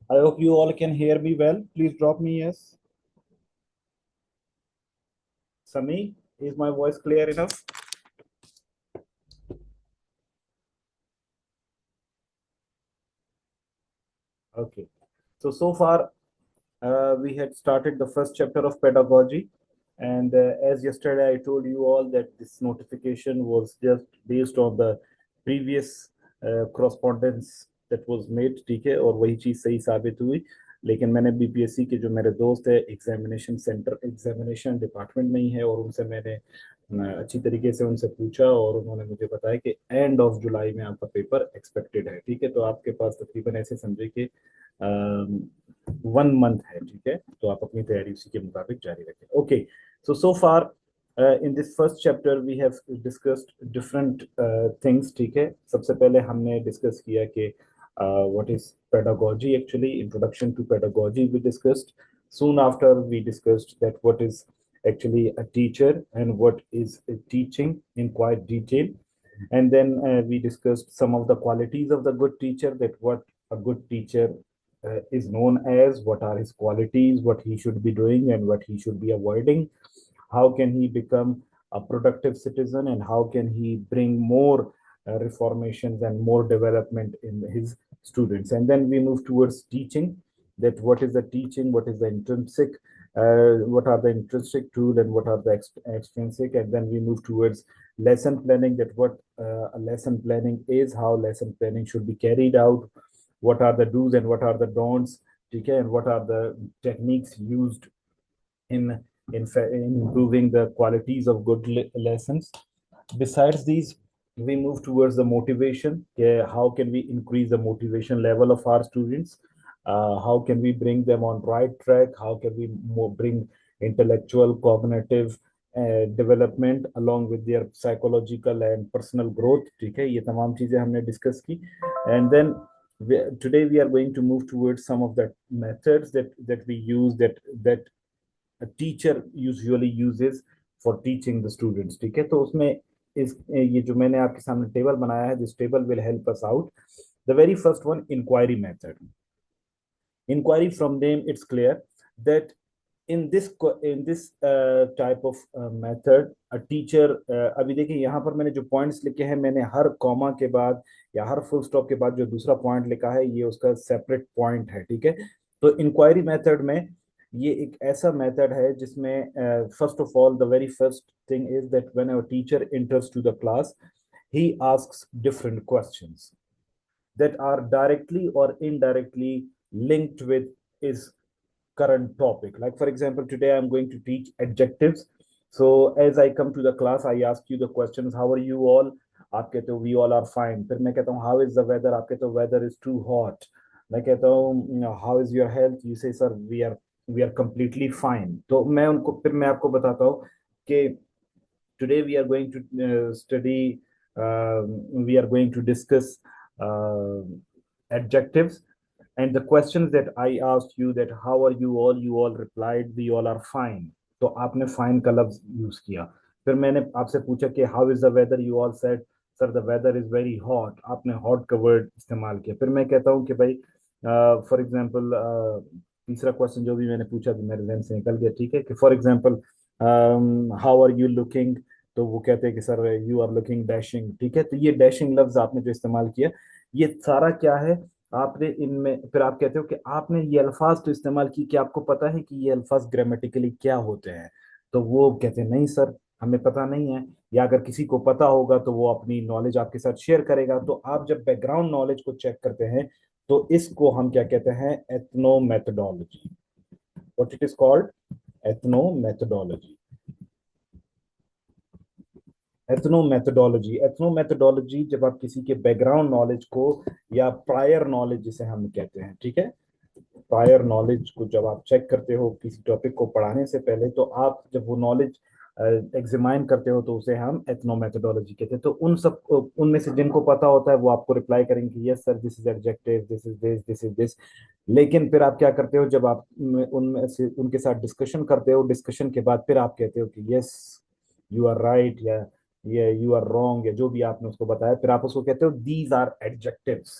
I hope you all can hear me well. Please drop me yes. Sami, is my voice clear enough? Okay. So far, we had started the first chapter of pedagogy. And as yesterday I told you all that this notification was just based on the previous correspondence that was made, ठीक है, और वही चीज़ सही साबित हुई। लेकिन मैंने BPSC के जो मेरे दोस्त है एग्जामिनेशन डिपार्टमेंट में ही है, और उनसे मैंने अच्छी तरीके से उनसे पूछा, और उन्होंने मुझे बताया कि एंड ऑफ जुलाई में आपका पेपर एक्सपेक्टेड है। ठीक है, तो आपके पास तकरीबन ऐसे समझे कि 1 मंथ है। ठीक है, तो आप अपनी तैयारी उसी के मुताबिक जारी रखें। Okay, so far in this first chapter we have discussed different things। ठीक है, सबसे पहले हमने डिस्कस किया कि what is pedagogy actually, introduction to pedagogy we discussed। Soon after we discussed that what is actually a teacher and what is a teaching in quite detail। And then we discussed some of the qualities of the good teacher, that what a good teacher is known as, what are his qualities, what he should be doing and what he should be avoiding, how can he become a productive citizen, and how can he bring more reformations and more development in his students. And then we move towards teaching, that what is the teaching, what is the intrinsic, what are the intrinsic tool and what are the extrinsic. And then we move towards lesson planning, that what a lesson planning is, how lesson planning should be carried out, what are the do's and what are the don'ts, okay, and what are the techniques used in in improving the qualities of good lessons. Besides these, we move towards the motivation. How can we increase the motivation level of our students? How can we bring them on right track? How can we bring intellectual, cognitive development along with their psychological and personal growth? ठीक है, ये तमाम चीजें हमने discuss की। And then today we are going to move towards some of the methods that we use, that a teacher usually uses for teaching the students। ठीक है, तो उसमें इस ये जो मैंने आपके सामने टेबल बनाया है, this table will help us out. The very first one, inquiry method. Inquiry, from name it's clear that in this type of method a teacher, अभी देखिए यहाँ पर मैंने जो पॉइंट्स लिखे हैं, मैंने हर कॉमा के बाद या हर फुल स्टॉप के बाद जो दूसरा पॉइंट लिखा है ये उसका सेपरेट पॉइंट है। ठीक है, तो इंक्वायरी मेथड में ये एक ऐसा मेथड है जिसमें first of all the very first thing is that when a teacher enters to the class, he asks different questions that are directly or indirectly linked with his current topic. Like, for example, today I'm going to teach adjectives. So as I come to the class, I ask you the questions, how are you all? आप कहते हो we all are fine। फिर मैं कहता हूँ how is the weather? आप कहते हो weather is too hot। मैं कहता हूँ how is your health? You say sir we are completely fine। तो मैं आपको बताता हूँ कि today we are going to study, we are going to discuss uh, adjectives, and the questions that I asked you, that how are you all replied we all are fine। तो आपने fine का लफ्ज use किया। फिर मैंने आपसे पूछा कि how is the weather? You all said sir the weather is very hot। आपने hot का word इस्तेमाल किया। फिर मैं कहता हूँ कि भाई फॉर एग्जांपल तीसरा क्वेश्चन जो भी मैंने पूछा भी मेरे जहन से निकल गया। ठीक है, कि for example how are you looking, तो वो कहते हैं कि sir you are looking dashing. ठीक है, तो ये डैशिंग लफ्ज आपने जो इस्तेमाल किया, ये सारा क्या है, आपने इनमें फिर आप कहते हो कि आपने ये अल्फाज तो इस्तेमाल की, कि आपको पता है कि ये अल्फाज ग्रामेटिकली क्या होते हैं। तो वो कहते हैं नहीं सर हमें पता नहीं है, या अगर किसी को पता होगा तो वो अपनी नॉलेज आपके साथ शेयर करेगा। तो आप जब बैकग्राउंड नॉलेज को चेक करते हैं तो इसको हम क्या कहते हैं, ethno methodology. What it is called, ethno methodology. Ethno methodology जब आप किसी के बैकग्राउंड नॉलेज को, या प्रायर नॉलेज जिसे हम कहते हैं, ठीक है, प्रायर नॉलेज को जब आप चेक करते हो किसी टॉपिक को पढ़ाने से पहले, तो आप जब वो नॉलेज एग्जामाइन करते हो तो उसे हम एथनो मेथोडोलॉजी कहते हैं। तो उनमें से जिनको पता होता है वो आपको रिप्लाई करेंगे yes sir this is adjective, this is this. लेकिन फिर आप क्या करते हो, जब आप उनमें से उनके साथ डिस्कशन करते हो, डिस्कशन के बाद फिर आप कहते हो कि यस यू आर राइट, या ये यू आर रॉन्ग, या जो भी आपने उसको बताया, फिर आप उसको कहते हो these are adjectives.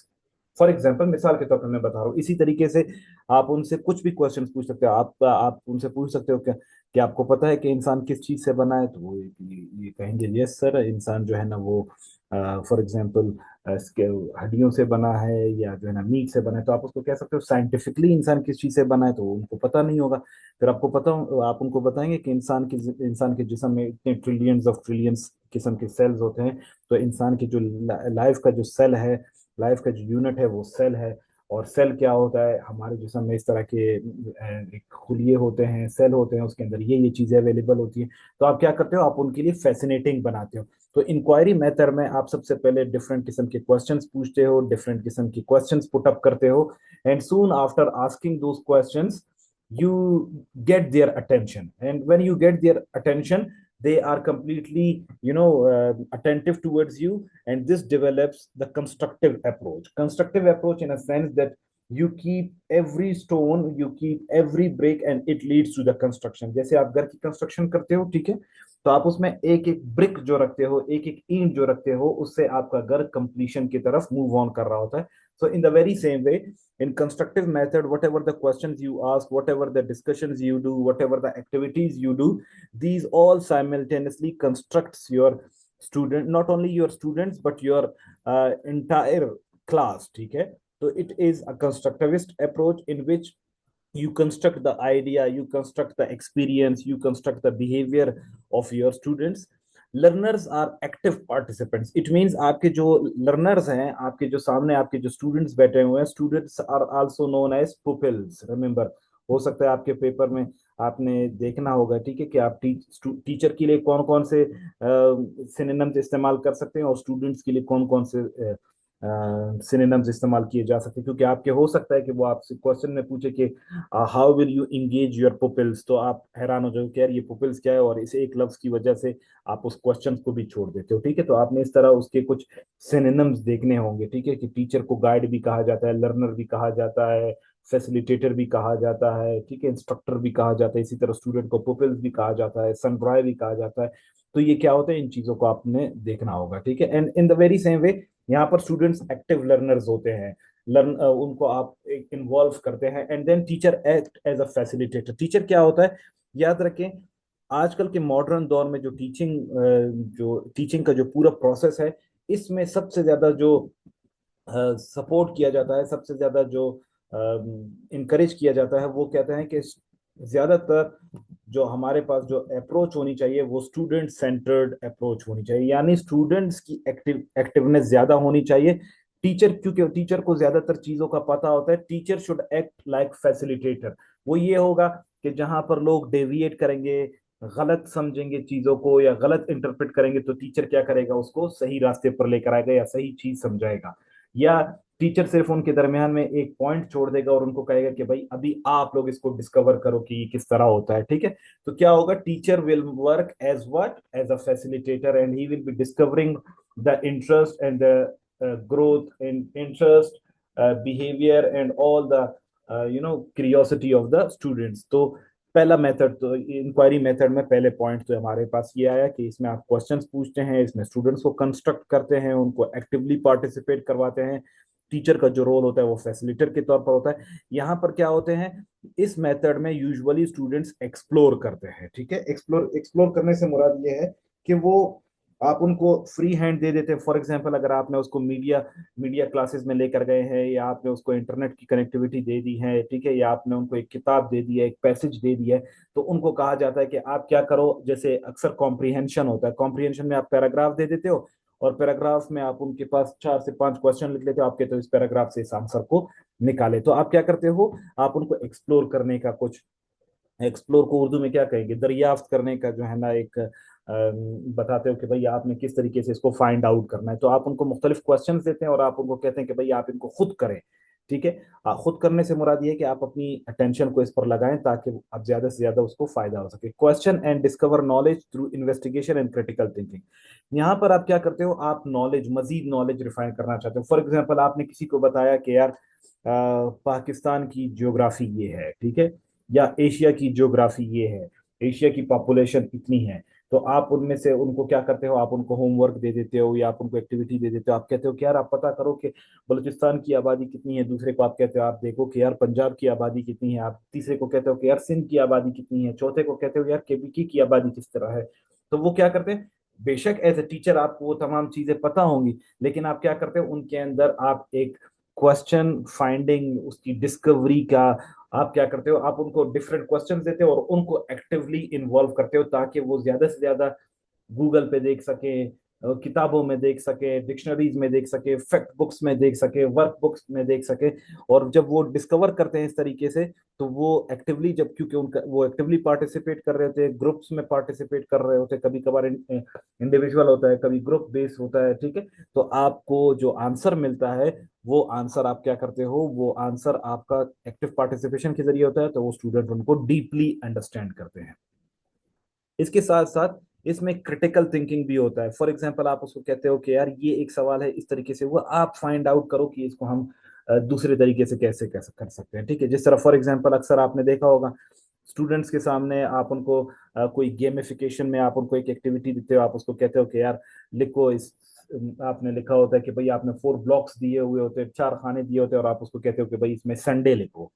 For example, मिसाल के तौर पर मैं बता रहा हूँ, इसी तरीके से आप उनसे कुछ भी क्वेश्चंस पूछ सकते हो। आप उनसे पूछ सकते हो कि आपको पता है कि इंसान किस चीज से बना है, तो वो ये कहेंगे यस सर, इंसान जो है ना वो फॉर एग्जाम्पल हड्डियों से बना है, या जो है ना मीट से बना है। तो आप उसको कह सकते हो साइंटिफिकली इंसान किस चीज से बना है, तो उनको पता नहीं होगा। फिर आप उनको बताएंगे कि इंसान के जिस्म में इतने ट्रिलियंस ऑफ ट्रिलियंस किस्म के सेल्स होते हैं। तो इंसान की जो लाइफ का जो सेल है, लाइफ का जो यूनिट है वो सेल है। और सेल क्या होता है, हमारे जिस्म में इस तरह के एक खुलिये होते हैं, सेल होते हैं, उसके अंदर ये चीजें अवेलेबल होती हैं। तो आप क्या करते हो, आप उनके लिए फैसिनेटिंग बनाते हो। तो इंक्वायरी मेथड में आप सबसे पहले डिफरेंट किस्म के क्वेश्चंस पूछते हो, डिफरेंट किस्म के क्वेश्चंस पुट अप करते हो, and soon after asking those questions you get their attention. And when you get their attention, they are completely, attentive towards you. And this develops the constructive approach in a sense that you keep every stone, you keep every brick, and it leads to the construction. जैसे आप घर की construction करते हो, ठीक है, तो आप उसमें एक एक ब्रिक जो रखते हो, एक एक ईंट जो रखते हो, उससे आपका घर कंप्लीशन की तरफ मूव ऑन कर रहा होता है। So in the very same way, in constructive method, whatever the questions you ask, whatever the discussions you do, whatever the activities you do, these all simultaneously constructs your student, not only your students but your entire class, ठीक है। तो it is a constructivist approach in which you construct the idea, you construct the experience, you construct the behavior of your students. Learners are active participants. It means आपके जो learners हैं, आपके जो सामने आपके जो students बैठे हुए हैं, students are also known as pupils. Remember, हो सकता है आपके पेपर में आपने देखना होगा, ठीक है, कि आप टीचर के लिए कौन कौन से सिनोनिम्स इस्तेमाल कर सकते हैं और स्टूडेंट्स के लिए कौन कौन से सिनोनिम्स इस्तेमाल किए जा सकते हैं। क्योंकि आपके हो सकता है कि वो आपसे क्वेश्चन में पूछे कि how will you engage your pupils, तो आप हैरान हो जाओगे कि यार ये पुपिल्स क्या है, और इस एक लफ्ज की वजह से आप उस क्वेश्चन को भी छोड़ देते हो, ठीक है। तो आपने इस तरह उसके कुछ सिनोनिम्स देखने होंगे, ठीक है, कि टीचर को गाइड भी कहा जाता है, लर्नर भी कहा जाता है, फैसिलिटेटर भी कहा जाता है, ठीक है, इंस्ट्रक्टर भी कहा जाता है, इसी तरह स्टूडेंट को पुपिल्स भी कहा जाता है, सन ड्राई भी कहा जाता है। तो ये क्या होता है, इन चीजों को आपने देखना होगा, ठीक है। And in the very same वे, यहाँ पर स्टूडेंट्स एक्टिव लर्नर्स होते हैं। उनको आप इन्वॉल्व करते हैं, and then teacher act as a facilitator. Teacher क्या होता है, याद रखें, आजकल के मॉडर्न दौर में जो टीचिंग का जो पूरा प्रोसेस है, इसमें सबसे ज्यादा जो सपोर्ट किया जाता है, सबसे ज्यादा जो इनकरेज किया जाता है, वो कहते हैं कि ज्यादातर जो हमारे पास जो अप्रोच होनी चाहिए वो स्टूडेंट सेंटर्ड अप्रोच होनी चाहिए, यानी स्टूडेंट्स की एक्टिवनेस ज्यादा होनी चाहिए। क्योंकि टीचर को ज्यादातर चीजों का पता होता है, teacher should act like facilitator. वो ये होगा कि जहां पर लोग डेविएट करेंगे, गलत समझेंगे चीजों को या गलत इंटरप्रेट करेंगे, तो टीचर क्या करेगा, उसको सही रास्ते पर लेकर आएगा या सही चीज समझाएगा। या टीचर सिर्फ उनके दरमियान में एक पॉइंट छोड़ देगा और उनको कहेगा कि भाई अभी आप लोग इसको डिस्कवर करो कि ये किस तरह होता है, ठीक है। तो क्या होगा, teacher will work as what, as a facilitator, and he will be discovering the interest and the growth in interest, behaviour and all the curiosity of the students. तो पहला मेथड, तो इंक्वायरी मेथड में पहले point तो हमारे पास ये आया कि इसमें आप क्वेश्चंस पूछते हैं, इसमें स्टूडेंट्स को कंस्ट्रक्ट करते हैं, उनको एक्टिवली पार्टिसिपेट करवाते हैं। टीचर का जो रोल होता है वो फैसिलिटेटर के तौर पर होता है। यहाँ पर क्या होते हैं, इस मेथड में यूजुअली स्टूडेंट्स एक्सप्लोर करते हैं, ठीक है। एक्सप्लोर करने से मुराद ये है कि वो आप उनको फ्री हैंड दे देते हैं। फॉर एग्जांपल, अगर आपने उसको मीडिया क्लासेस में लेकर गए हैं, या आपने उसको इंटरनेट की कनेक्टिविटी दे दी है, ठीक है, या आपने उनको एक किताब दे दी है, एक पैसेज दे दिया है, तो उनको कहा जाता है कि आप क्या करो, जैसे अक्सर कॉम्प्रीहेंशन होता है, कॉम्प्रीहेंशन में आप पैराग्राफ दे देते हो, और पैराग्राफ में आप उनके पास 4 से 5 क्वेश्चन लिख लेते हो, आपके तो इस पैराग्राफ से इस आंसर को निकाले। तो आप क्या करते हो, आप उनको एक्सप्लोर करने का, कुछ एक्सप्लोर को उर्दू में क्या कहेंगे, दरियाफ्त करने का जो है ना, एक बताते हो कि भाई आपने किस तरीके से इसको फाइंड आउट करना है। तो आप उनको मुख्तलिफ क्वेश्चन देते हैं और आप उनको कहते हैं कि भाई आप इनको खुद करें, ठीक है। खुद करने से मुराद ये है कि आप अपनी अटेंशन को इस पर लगाएं ताकि आप ज्यादा से ज्यादा उसको फायदा हो सके। Question and discover knowledge through investigation and critical thinking. यहाँ पर आप क्या करते हो, आप मजीद नॉलेज रिफाइन करना चाहते हो। फॉर एग्जाम्पल, आपने किसी को बताया कि यार पाकिस्तान की ज्योग्राफी ये है, ठीक है, या एशिया की ज्योग्राफी ये है, एशिया की पॉपुलेशन इतनी है। तो आप उनमें से उनको क्या करते हो, आप उनको होमवर्क दे देते हो या आप उनको एक्टिविटी दे देते हो। आप कहते हो कि यार आप पता करो कि बलूचिस्तान की आबादी कितनी है, दूसरे को आप कहते हो आप देखो कि यार पंजाब की आबादी कितनी है, आप तीसरे को कहते हो कि यार सिंध की आबादी कितनी है, चौथे को कहते हो यार केबीकी की आबादी किस तरह है। तो वो क्या करते हैं, बेशक एज ए टीचर आपको वो तमाम चीजें पता होंगी, लेकिन आप क्या करते हो उनके अंदर आप एक क्वेश्चन फाइंडिंग, उसकी डिस्कवरी का आप क्या करते हो, आप उनको डिफरेंट क्वेश्चंस देते हो और उनको एक्टिवली इन्वॉल्व करते हो ताकि वो ज्यादा से ज्यादा गूगल पे देख सके, किताबों में देख सके, डिक्शनरीज में देख सके, फैक्ट बुक्स में देख सके, वर्क बुक्स में देख सके। और जब वो डिस्कवर करते हैं इस तरीके से, तो वो एक्टिवली, जब क्योंकि उनका वो एक्टिवली पार्टिसिपेट कर रहे होते हैं, ग्रुप्स में पार्टिसिपेट कर रहे होते हैं, कभी कभार इंडिविजुअल होता है, कभी ग्रुप बेस्ड होता है, ठीक है। तो आपको जो आंसर मिलता है, वो आंसर आप क्या करते हो, वो आंसर आपका एक्टिव पार्टिसिपेशन के जरिए होता है, तो वो स्टूडेंट उनको डीपली अंडरस्टैंड करते हैं। इसके साथ साथ इसमें क्रिटिकल थिंकिंग भी होता है। फॉर एग्जाम्पल आप उसको कहते हो कि यार ये एक सवाल है, इस तरीके से हुआ, आप फाइंड आउट करो कि इसको हम दूसरे तरीके से कैसे कैसे कर सकते हैं, ठीक है। जिस तरह फॉर एग्जाम्पल अक्सर आपने देखा होगा, स्टूडेंट्स के सामने आप उनको कोई गेमिफिकेशन में आप उनको एक एक्टिविटी देते हो, आप उसको कहते हो कि यार लिखो इस, आपने लिखा होता है कि भाई आपने 4 ब्लॉक्स दिए हुए होते हैं, 4 खाने दिए होते हैं, और आप उसको कहते हो कि भाई इसमें संडे लिखो,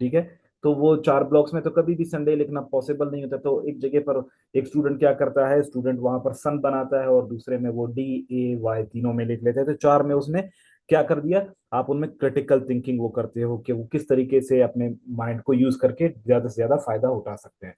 ठीक है। तो वो 4 ब्लॉक्स में तो कभी भी संडे लिखना पॉसिबल नहीं होता, तो एक जगह पर एक स्टूडेंट क्या करता है, स्टूडेंट वहां पर सन बनाता है और दूसरे में वो DAY तीनों में लिख लेते हैं, तो 4 में उसने क्या कर दिया, आप उनमें क्रिटिकल थिंकिंग वो करते हो कि वो किस तरीके से अपने माइंड को यूज करके ज्यादा से ज्यादा फायदा उठा सकते हैं।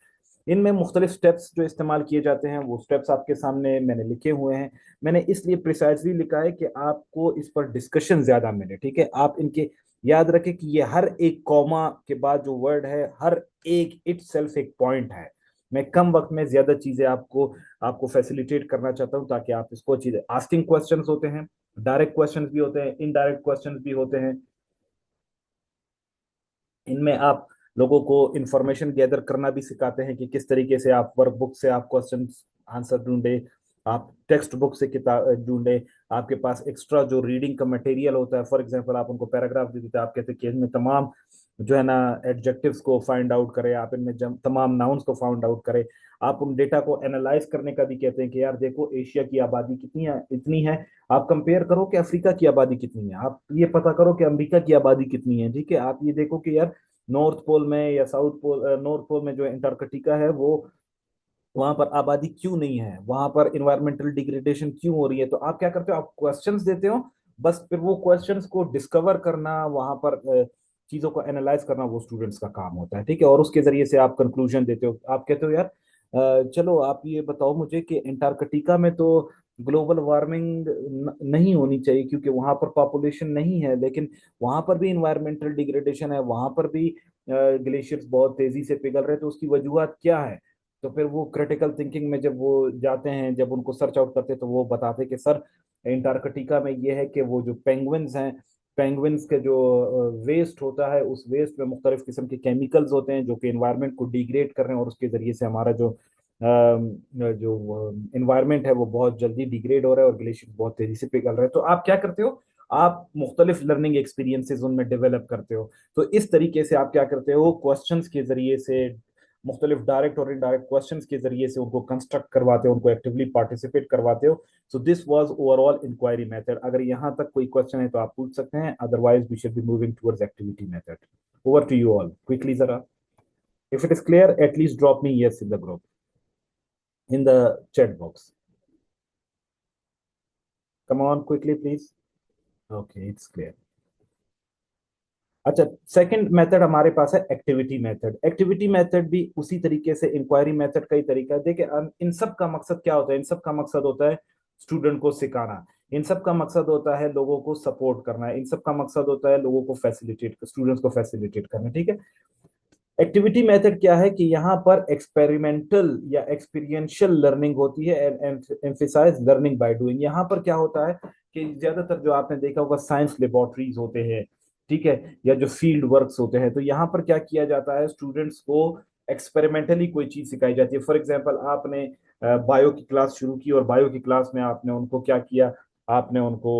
इनमें मुख्तलिफ स्टेप्स जो इस्तेमाल किए जाते हैं, वो स्टेप्स आपके सामने मैंने लिखे हुए हैं। मैंने इसलिए प्रिसाइजली लिखा है कि आपको इस पर डिस्कशन ज्यादा मिले, ठीक है। आप इनके याद रखें कि ये हर एक कॉमा के बाद जो वर्ड है, हर एक इट सेल्फ एक पॉइंट है। मैं कम वक्त में ज्यादा चीजें आपको आपको फैसिलिटेट करना चाहता हूं ताकि आप इसको चीजें, आस्किंग क्वेश्चंस होते हैं, डायरेक्ट क्वेश्चंस भी होते हैं, इनडायरेक्ट क्वेश्चंस भी होते हैं। इनमें आप लोगों को इंफॉर्मेशन गैदर करना भी सिखाते हैं कि किस तरीके से आप वर्क बुक से आप क्वेश्चन आंसर ढूंढे, आप टेक्स्ट बुक से किताब ढूंढे, आपके पास एक्स्ट्रा जो रीडिंग का मटेरियल होता है, फॉर एग्जांपल आप उनको पैराग्राफ दे देते हैं, आप कहते हैं कि इनमें तमाम जो है ना एडजेक्टिव्स को फाइंड आउट करें, आप इनमें तमाम नाउन्स को फाइंड आउट करें। आप उन डेटा को एनालाइज करने का भी कहते हैं कि यार देखो एशिया की आबादी कितनी है, इतनी है, आप कंपेयर करो कि अफ्रीका की आबादी कितनी है, आप ये पता करो कि अमेरिका की आबादी कितनी है, ठीक है। आप ये देखो कि यार नॉर्थ पोल में या साउथ पोल, नॉर्थ पोल में जो एंटार्कटिका है, वो वहां पर आबादी क्यों नहीं है, वहां पर इन्वायरमेंटल डिग्रेडेशन क्यों हो रही है। तो आप क्या करते हो, आप क्वेश्चंस देते हो, बस फिर वो क्वेश्चंस को डिस्कवर करना, वहां पर चीजों को एनालाइज करना, वो स्टूडेंट्स का काम होता है, ठीक है। और उसके जरिए से आप कंक्लूजन देते हो, आप कहते हो यार चलो आप ये बताओ मुझे कि एंटार्कटिका में तो ग्लोबल वार्मिंग नहीं होनी चाहिए क्योंकि वहां पर पॉपुलेशन नहीं है, लेकिन वहां पर भी इन्वायरमेंटल डिग्रेडेशन है, वहां पर भी ग्लेशियर्स बहुत तेजी से पिघल रहे हैं, तो उसकी वजूहत क्या है। तो फिर वो क्रिटिकल थिंकिंग में जब वो जाते हैं, जब उनको सर्च आउट करते हैं, तो वो बताते हैं कि सर एंटार्कटिका में ये है कि वो जो पेंगुइन्स हैं, पेंगुइन्स के जो वेस्ट होता है, उस वेस्ट में मुख्तलिफ किस्म के केमिकल्स होते हैं जो कि इन्वायरमेंट को डिग्रेड कर रहे हैं, और उसके जरिए से हमारा जो इन्वायरमेंट है वो बहुत जल्दी डिग्रेड हो रहा है और ग्लेशियर बहुत तेजी से पिघल रहा है। तो आप क्या करते हो, आप मुख्तलिफ लर्निंग एक्सपीरियंसेस उनमें डेवलप करते हो। तो इस तरीके से आप क्या करते हो, क्वेश्चंस के जरिए से, मुख्तलिफ डायरेक्ट और इनडायरेक्ट क्वेश्चंस के जरिए से उनको कंस्ट्रक्ट करवाते हो, उनको एक्टिवली पार्टिसिपेट करवाते हो। So this was overall inquiry method. अगर यहाँ तक कोई क्वेश्चन है तो आप पूछ सकते हैं, otherwise we should be moving towards activity method. Over to you all quickly जरा, if it is clear at least drop me yes in the group, in the chat box. Come on quickly please. Okay, it's clear. अच्छा, second method हमारे पास है activity method. Activity method भी उसी तरीके से inquiry method का ही तरीका है। देखिए इन सब का मकसद क्या होता है, इन सब का मकसद होता है स्टूडेंट को सिखाना, इन सब का मकसद होता है लोगों को सपोर्ट करना, इन सब का मकसद होता है लोगों को फैसिलिटेट, स्टूडेंट्स को फैसिलिटेट करना, ठीक है। एक्टिविटी मेथड क्या है कि यहाँ पर एक्सपेरिमेंटल या एक्सपीरियंशियल लर्निंग होती है, एम्फेसाइज लर्निंग बाय डूइंग। यहाँ पर क्या होता है कि ज्यादातर जो आपने देखा होगा साइंस लेबोरेटरीज होते हैं, ठीक है, या जो फील्ड वर्क्स होते हैं, तो यहाँ पर क्या किया जाता है, स्टूडेंट्स को एक्सपेरिमेंटली कोई चीज सिखाई जाती है। फॉर एग्जाम्पल आपने बायो की क्लास शुरू की और बायो की क्लास में आपने उनको क्या किया, आपने उनको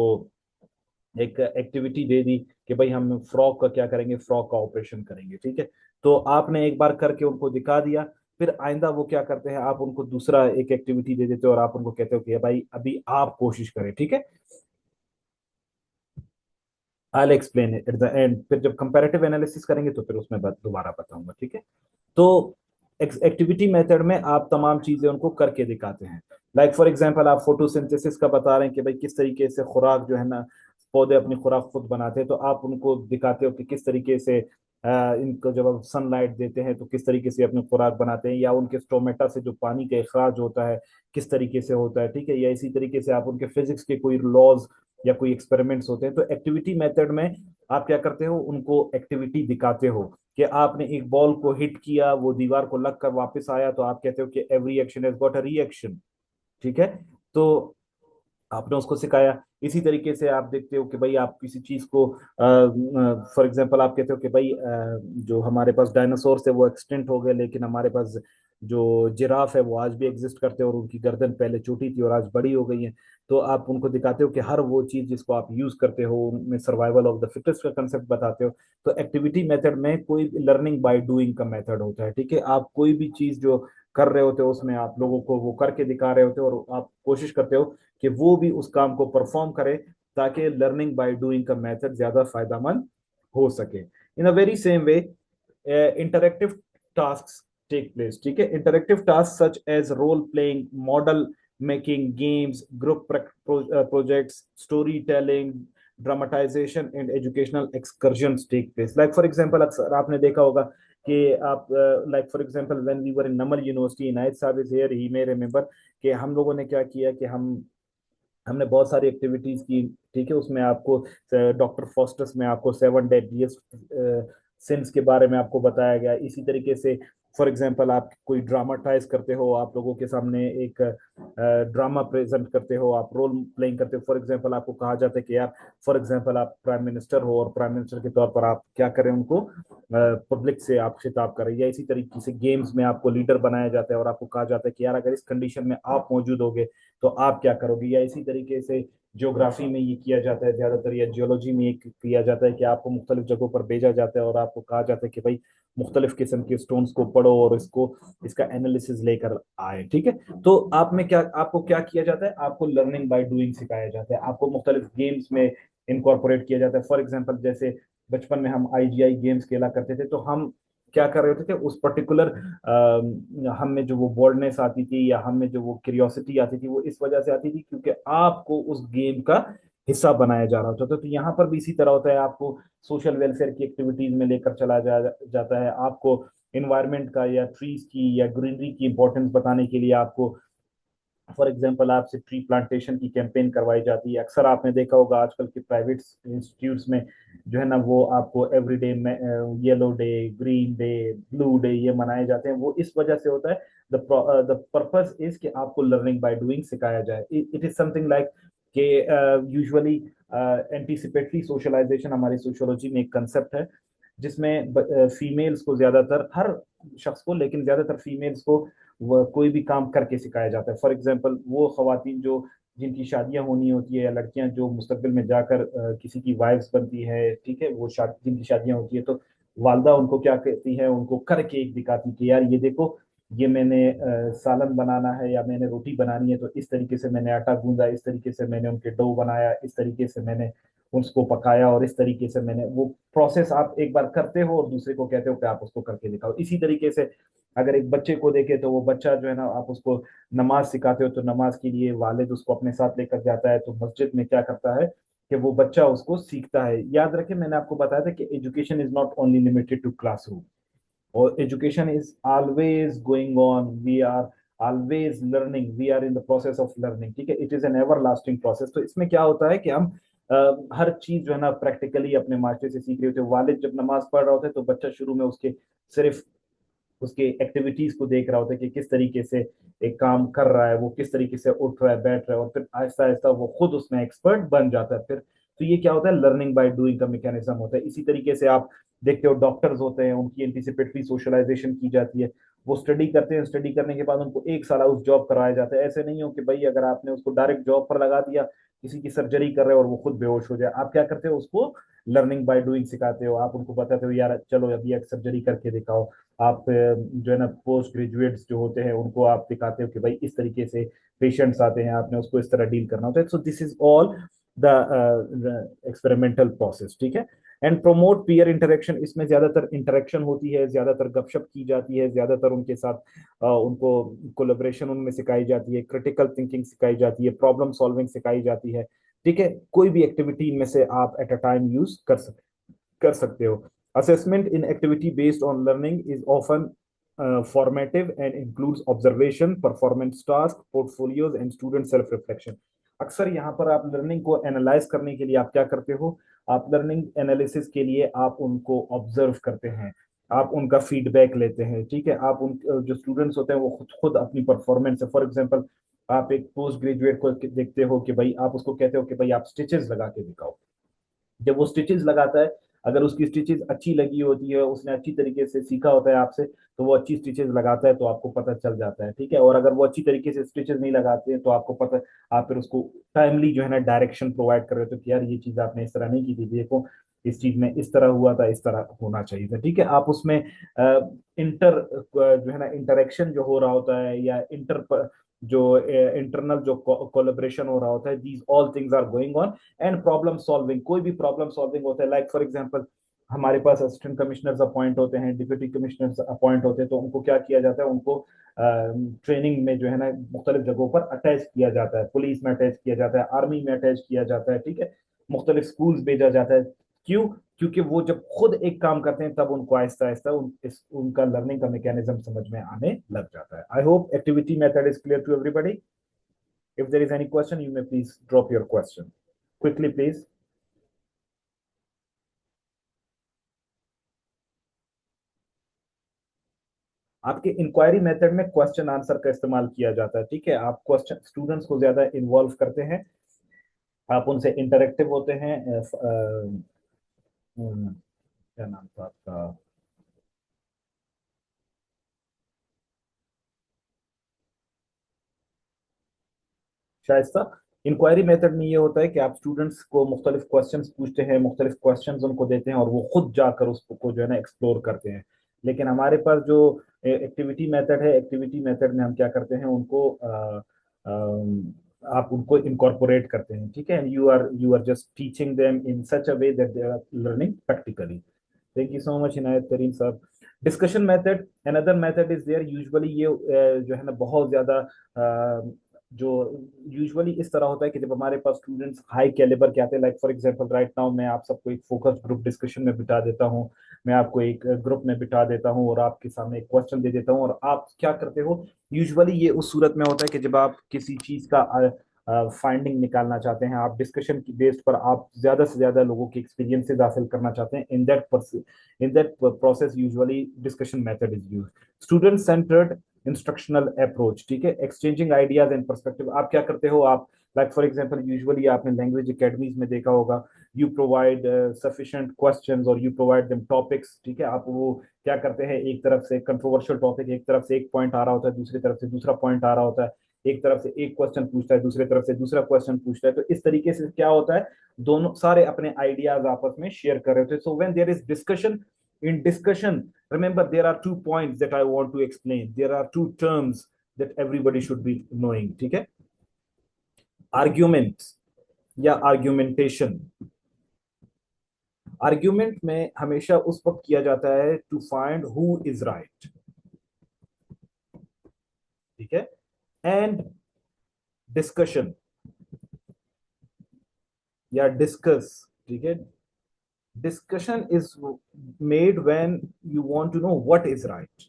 एक एक्टिविटी दे दी कि भाई हम फ्रॉक का क्या करेंगे, फ्रॉक का ऑपरेशन करेंगे, ठीक है। तो आपने एक बार करके उनको दिखा दिया, फिर आइंदा वो क्या करते हैं, आप उनको दूसरा एक एक्टिविटी दे देते हो और आप उनको कहते हो कि भाई अभी आप कोशिश करें, ठीक है। I explain at the end, फिर जब कंपैरेटिव एनालिसिस करेंगे तो फिर उसमें दोबारा बताऊंगा, ठीक है। तो एक्टिविटी मेथड में आप तमाम चीजें उनको करके दिखाते हैं। लाइक फॉर एग्जांपल आप फोटोसिंथेसिस का बता रहे हैं कि भाई किस तरीके से खुराक जो है ना, पौधे अपनी खुराक खुद बनाते हैं, तो आप उनको दिखाते हो कि किस तरीके से इनको जब आप सनलाइट देते हैं तो किस तरीके से अपनी खुराक बनाते हैं, या उनके स्टोमेटा से जो पानी का इखराज होता है किस तरीके से होता है, ठीक है। या इसी तरीके से आप उनके फिजिक्स के कोई लॉज या कोई एक्सपेरिमेंट्स होते हैं, तो एक्टिविटी मेथड में आप क्या करते हो, उनको एक्टिविटी दिखाते हो कि आपने एक बॉल को हिट किया, वो दीवार को लग कर वापस आया, तो आप कहते हो कि every action has got a reaction, ठीक है। तो आपने उसको सिखाया। इसी तरीके से आप देखते हो कि भाई आप किसी चीज को, फॉर एग्जांपल आप कहते हो कि भाई जो हमारे पास डायनासोर थे वो एक्सटिंक्ट हो गए, लेकिन हमारे पास जो जिराफ है वो आज भी एग्जिस्ट करते हैं और उनकी गर्दन पहले छोटी थी और आज बड़ी हो गई है। तो आप उनको दिखाते हो कि हर वो चीज जिसको आप यूज करते हो उनमें सर्वाइवल ऑफ द फिटेस्ट का कंसेप्ट बताते हो। तो एक्टिविटी मेथड में कोई लर्निंग बाय डूइंग का मेथड होता है, ठीक है। आप कोई भी चीज जो कर रहे होते हो उसमें आप लोगों को वो करके दिखा रहे होते हो और आप कोशिश करते हो कि वो भी उस काम को परफॉर्म करे, ताकि लर्निंग बाय डूइंग का मेथड ज्यादा फायदेमंद हो सके। In a very same way interactive task take place, ठीक है। Interactive task such as role playing, model making, games, group projects, story telling, dramatisation and educational excursions take place. Like for example अक्सर आपने देखा होगा कि आप, like for example when we were in Namal university, Inayat साहब is here, he may remember कि हम लोगों ने क्या किया कि हमने बहुत सारी एक्टिविटीज की, ठीक है। उसमें आपको डॉक्टर फॉस्टस में आपको 7 डेडलिएस्ट सिंस के बारे में आपको बताया गया। इसी तरीके से फॉर एग्जांपल आप कोई ड्रामाटाइज करते हो, आप लोगों के सामने एक ड्रामा प्रेजेंट करते हो, आप रोल प्लेइंग करते हो। फॉर एग्जांपल आपको कहा जाता है कि यार, फॉर एग्जांपल आप प्राइम मिनिस्टर हो और प्राइम मिनिस्टर के तौर पर आप क्या करें, उनको पब्लिक से आप खिताब करें। या इसी तरीके से गेम्स में आपको लीडर बनाया जाता है और आपको कहा जाता है कि यार अगर इस कंडीशन में आप मौजूद होगे तो आप क्या करोगे। या इसी तरीके से ज्योग्राफी में ये किया जाता है ज्यादातर, या जियोलॉजी में ये किया जाता है कि आपको मुख्तलिफ जगहों पर भेजा जाता है और आपको कहा जाता है कि भाई मुख्तलिफ किस्म के स्टोन्स को पढ़ो और इसका एनालिसिस लेकर आए, ठीक है। तो आप में क्या, आपको क्या किया जाता है, आपको लर्निंग बाय डूइंग सिखाया जाता है, आपको मुख्तलिफ गेम्स में इनकॉर्पोरेट किया जाता है। फॉर एग्जाम्पल जैसे बचपन में हम IGI गेम्स खेला करते थे, तो हम क्या कर रहे होते थे उस पर्टिकुलर, हम में जो वो बोल्डनेस आती थी या हम में जो वो क्यूरियोसिटी आती थी, वो इस वजह से आती थी क्योंकि आपको उस गेम का हिस्सा बनाया जा रहा होता था। तो यहाँ पर भी इसी तरह होता है, आपको सोशल वेलफेयर की एक्टिविटीज में लेकर जाता है, आपको इन्वायरमेंट का या ट्रीज की या ग्रीनरी की इंपॉर्टेंस बताने के लिए आपको फॉर एग्जाम्पल आपसे ट्री प्लांटेशन की कैंपेन करवाई जाती है। अक्सर आपने देखा होगा आजकल के प्राइवेट इंस्टीट्यूट्स में जो है ना, वो आपको everyday yellow day, green day, blue day ये मनाए जाते हैं। वो इस वजह से होता है, द पर्पस इज कि आपको लर्निंग बाय डूइंग सिखाया जाए। इट इज समथिंग लाइक कि यूजुअली एंटीसिपेटरी सोशलाइजेशन हमारी सोशियोलॉजी में एक कंसेप्ट है, जिसमें फीमेल्स को ज्यादातर, हर शख्स को लेकिन ज्यादातर फीमेल्स को वो कोई भी काम करके सिखाया जाता है। फॉर एग्जाम्पल वो खवातीन जो जिनकी शादियां होनी होती है, या लड़कियां जो मुस्तकबिल में जाकर किसी की वाइफ्स बनती है, ठीक है, वो जिनकी शादियां होती है, तो वालदा उनको क्या कहती है, उनको करके एक दिखाती कि यार ये देखो, ये मैंने सालन बनाना है या मैंने रोटी बनानी है, तो इस तरीके से मैंने आटा गूंदा, इस तरीके से मैंने उनके डो बनाया, इस तरीके से मैंने उसको पकाया और इस तरीके से मैंने वो प्रोसेस आप एक बार करते हो और दूसरे को कहते हो कि आप उसको करके दिखाओ। इसी तरीके से अगर एक बच्चे को देखे तो वो बच्चा जो है ना, आप उसको नमाज सिखाते हो तो नमाज के लिए वालिद उसको अपने साथ लेकर जाता है, तो मस्जिद में क्या करता है कि वो बच्चा उसको सीखता है। याद रखें मैंने आपको बताया था कि education is not only limited to classroom, और education is always going on, we are always learning, we are in the process of learning, ठीक है। It is an everlasting process. तो इसमें क्या होता है कि हम हर चीज जो है ना प्रैक्टिकली अपने मास्टर से सीख रहे होते हैं। वालिद जब नमाज पढ़ रहा होता है तो बच्चा शुरू में उसके सिर्फ उसके एक्टिविटीज को देख रहा होता है कि किस तरीके से एक काम कर रहा है, वो किस तरीके से उठ रहा है, बैठ रहा है, और फिर आहिस्ता आहिस्ता वो खुद उसमें एक्सपर्ट बन जाता है फिर। तो ये क्या होता है, लर्निंग बाय डूइंग का मैकेनिज्म होता है। इसी तरीके से आप देखते हो डॉक्टर्स होते हैं, उनकी एंटीसिपेटरी सोशलाइजेशन की जाती है। वो स्टडी करते हैं, स्टडी करने के बाद उनको 1 साल उस जॉब कराया जाता है। ऐसे नहीं हो कि भाई अगर आपने उसको डायरेक्ट जॉब पर लगा दिया, किसी की सर्जरी कर रहे हो और वो खुद बेहोश हो जाए, आप क्या करते हो, उसको लर्निंग बाय डूइंग सिखाते हो, आप उनको बताते हो यार चलो अभी एक सर्जरी करके दिखाओ। आप जो है ना पोस्ट ग्रेजुएट्स जो होते हैं उनको आप दिखाते हो कि भाई इस तरीके से पेशेंट्स आते हैं, आपने उसको इस तरह डील करना होता है। So this is all the experimental process, ठीक है। एंड प्रोमोट पीयर इंटरेक्शन, इसमें ज्यादातर इंटरेक्शन होती है, ज्यादातर गपशप की जाती है, ज्यादातर उनके साथ उनको कोलेबोरेशन उनमें सिखाई जाती है, क्रिटिकल थिंकिंग सिखाई जाती है, प्रॉब्लम सॉल्विंग सिखाई जाती है, ठीक है। कोई भी एक्टिविटी इनमें से आप एट अ टाइम यूज कर सकते हो। Assessment in activity based on learning is often formative and includes observation, performance task, portfolios and student self reflection। अक्सर यहाँ पर आप लर्निंग को एनालाइज करने के लिए आप क्या करते हो, आप लर्निंग एनालिसिस के लिए आप उनको ऑब्जर्व करते हैं, आप उनका फीडबैक लेते हैं, ठीक है। आप उन जो स्टूडेंट्स होते हैं वो खुद खुद अपनी परफॉर्मेंस है, फॉर एग्जांपल आप एक पोस्ट ग्रेजुएट को देखते हो कि भाई आप उसको कहते हो कि भाई आप स्टिचेस लगा के दिखाओ। जब वो स्टिचेस लगाता है, अगर उसकी स्टिचेस अच्छी लगी होती है, उसने अच्छी तरीके से सीखा होता है आपसे, तो वो अच्छी स्टिचेस लगाता है, तो आपको पता चल जाता है, ठीक है। और अगर वो अच्छी तरीके से स्टिचेस नहीं लगाते हैं तो आपको पता, आप फिर उसको टाइमली जो है ना डायरेक्शन प्रोवाइड कर रहे हो कि यार ये चीज आपने इस तरह नहीं की थी, देखो इस चीज में इस तरह हुआ था, इस तरह होना चाहिए था, ठीक है। आप उसमें इंटर जो है ना इंटरेक्शन जो हो रहा होता है, या इंटर जो इंटरनल जो कोलेब्रेशन हो रहा होता है, these all things are going on. And problem solving, कोई भी प्रॉब्लम सॉल्विंग होता है, लाइक फॉर एग्जांपल हमारे पास असिस्टेंट कमिश्नर्स अपॉइंट होते हैं, डिप्यूटी कमिश्नर्स अपॉइंट होते हैं, तो उनको क्या किया जाता है, उनको ट्रेनिंग में जो है ना मुख्तलिफ जगहों पर अटैच किया जाता है, पुलिस में अटैच किया जाता है, आर्मी में अटैच किया जाता है, ठीक है। मुख्तलिफ स्कूल्स भेजा जाता है। क्यों? क्योंकि वो जब खुद एक काम करते हैं तब उनको आहिस्ता आहिस्ता उनका लर्निंग का मैकेनिज्म समझ में आने लग जाता है। I hope activity method is clear to everybody. If there is any question, you may please drop your question. Quickly, please. आपके इंक्वायरी मेथड में क्वेश्चन आंसर का इस्तेमाल किया जाता है, ठीक है। आप क्वेश्चन स्टूडेंट्स को ज्यादा इन्वॉल्व करते हैं, आप उनसे इंटरेक्टिव होते हैं। क्या नाम था आपका, शाइस्ता। इंक्वायरी मेथड में ये होता है कि आप स्टूडेंट्स को मुख्तलिफ क्वेश्चंस पूछते हैं, मुख्तलिफ क्वेश्चंस उनको देते हैं और वो खुद जाकर उसको जो है ना एक्सप्लोर करते हैं। लेकिन हमारे पास जो एक्टिविटी मेथड है, एक्टिविटी मेथड में हम क्या करते हैं, उनको आप उनको इनकॉर्पोरेट करते हैं, ठीक है। You are just teaching them in such a way that they are learning practically. Thank you so much Inayat Karim साहब। Discussion method, another method is there. Usually ये जो है ना बहुत ज्यादा जो यूजुअली इस तरह होता है कि जब हमारे पास स्टूडेंट्स हाई कैलिबर के आते हैं, like for example right now मैं आप सबको एक फोकस ग्रुप डिस्कशन में बिठा देता हूँ, मैं आपको एक ग्रुप में बिठा देता हूँ और आपके सामने एक क्वेश्चन दे देता हूँ, और आप क्या करते हो, यूजुअली ये उस सूरत में होता है कि जब आप किसी चीज का फाइंडिंग निकालना चाहते हैं, आप डिस्कशन की बेस पर आप ज्यादा से ज्यादा लोगों के एक्सपीरियंसेस हासिल करना चाहते हैं, in that process usually discussion method is use. Student centred instructional approach, ठीक है। एक्सचेंजिंग आइडियाज एंड पर्सपेक्टिव, आप क्या करते हो, आप लाइक फॉर एग्जांपल यूजुअली आपने लैंग्वेज एकेडमीज में देखा होगा, यू प्रोवाइड सफिशिएंट क्वेश्चंस और यू प्रोवाइड देम टॉपिक्स, ठीक है। आप वो क्या करते हैं, एक तरफ से कंट्रोवर्शियल टॉपिक, एक तरफ से एक पॉइंट आ रहा होता है, दूसरी तरफ से दूसरा पॉइंट आ रहा होता है, एक तरफ से एक क्वेश्चन पूछता है, दूसरी तरफ से दूसरा क्वेश्चन पूछता है, तो इस तरीके से क्या होता है, दोनों सारे अपने आइडियाज आपस में शेयर कर रहे होते हैं। So when there is discussion, in discussion, remember there are 2 points that I want to explain, there are 2 terms that everybody should be knowing, ठीक है। आर्ग्यूमेंट या आर्ग्यूमेंटेशन, आर्ग्यूमेंट में हमेशा उस वक्त किया जाता है to find who is right, ठीक है। एंड डिस्कशन या डिस्कस, ठीक है, discussion is made when you want to know what is right.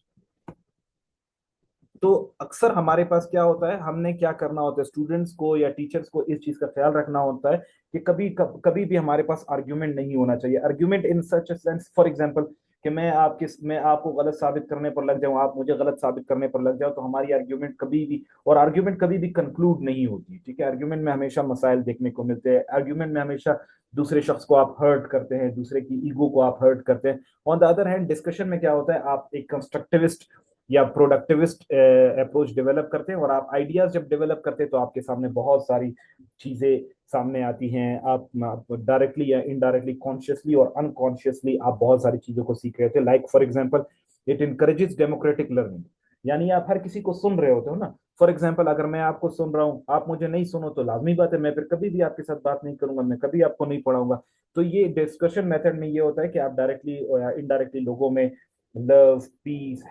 तो अक्सर हमारे पास क्या होता है, हमने क्या करना होता है, स्टूडेंट्स को या टीचर्स को इस चीज का ख्याल रखना होता है कि कभी भी हमारे पास आर्ग्यूमेंट नहीं होना चाहिए। Argument in such sense, for example कि मैं आपको गलत साबित करने पर लग जाऊं, आप मुझे गलत साबित करने पर लग जाओ, तो हमारी आर्ग्यूमेंट कभी भी, और आर्ग्यूमेंट कभी भी कंक्लूड नहीं होती, ठीक है। आर्ग्यूमेंट में हमेशा मसाइल देखने को मिलते हैं, आर्ग्यूमेंट में हमेशा दूसरे शख्स को आप हर्ट करते हैं, दूसरे की ईगो को आप हर्ट करते हैं। On the other hand discussion में क्या होता है, आप एक कंस्ट्रक्टिविस्ट या प्रोडक्टिविस्ट अप्रोच डेवलप करते हैं, और आप आइडियाज जब डेवलप करते हैं तो आपके सामने बहुत सारी चीजें सामने आती हैं। आप डायरेक्टली या इनडायरेक्टली, कॉन्शियसली और अनकॉन्शियसली आप बहुत सारी चीजों को सीख रहे थे। Like for example, it encourages democratic learning, यानी आप हर किसी को सुन रहे होते हो ना। फॉर एग्जाम्पल, अगर मैं आपको सुन रहा हूँ, आप मुझे नहीं सुनो, तो लाजमी बात है मैं फिर कभी भी आपके साथ बात नहीं करूंगा, मैं कभी आपको नहीं पढ़ाऊंगा। तो ये डिस्कशन मेथड में ये होता है कि आप डायरेक्टली या इनडायरेक्टली लोगों में लव, पीस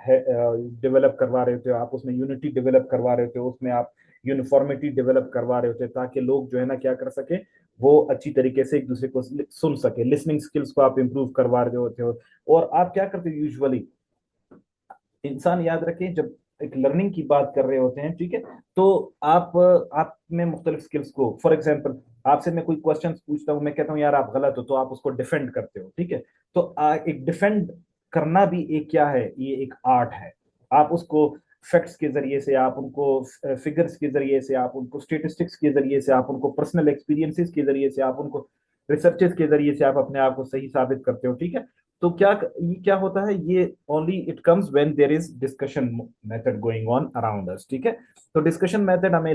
डेवलप करवा रहे होते हो, आप उसमें यूनिटी डेवलप करवा रहे होते हो, उसमें आप यूनिफॉर्मिटी डेवलप करवा रहे होते हैं, ताकि लोग जो है ना क्या कर सके, वो अच्छी तरीके से एक दूसरे को सुन सके। लिसनिंग स्किल्स को आप इंप्रूव करवा रहे होते हो। और आप क्या करते हो यूजुअली, इंसान याद रखें, जब एक लर्निंग की बात कर रहे होते हैं, ठीक है, तो आप में मुख्तलिफ स्किल्स को, फॉर एग्जांपल आपसे मैं कोई क्वेश्चन पूछता हूँ, मैं कहता हूँ यार आप गलत हो, तो आप उसको डिफेंड करते हो, ठीक है। तो एक डिफेंड करना भी एक क्या है, ये एक आर्ट है। आप उसको फैक्ट्स के जरिए से, आप उनको फिगर्स के जरिए से, आप उनको स्टेटिस्टिक्स के जरिए से, आप उनको पर्सनल एक्सपीरियंसेस के जरिए से, आप उनको रिसर्चेस के जरिए से आप अपने आप को सही साबित करते हो, ठीक है। तो ये क्या होता है, ये only it comes when there is discussion method going on around us, ठीक है। तो डिस्कशन मेथड हमें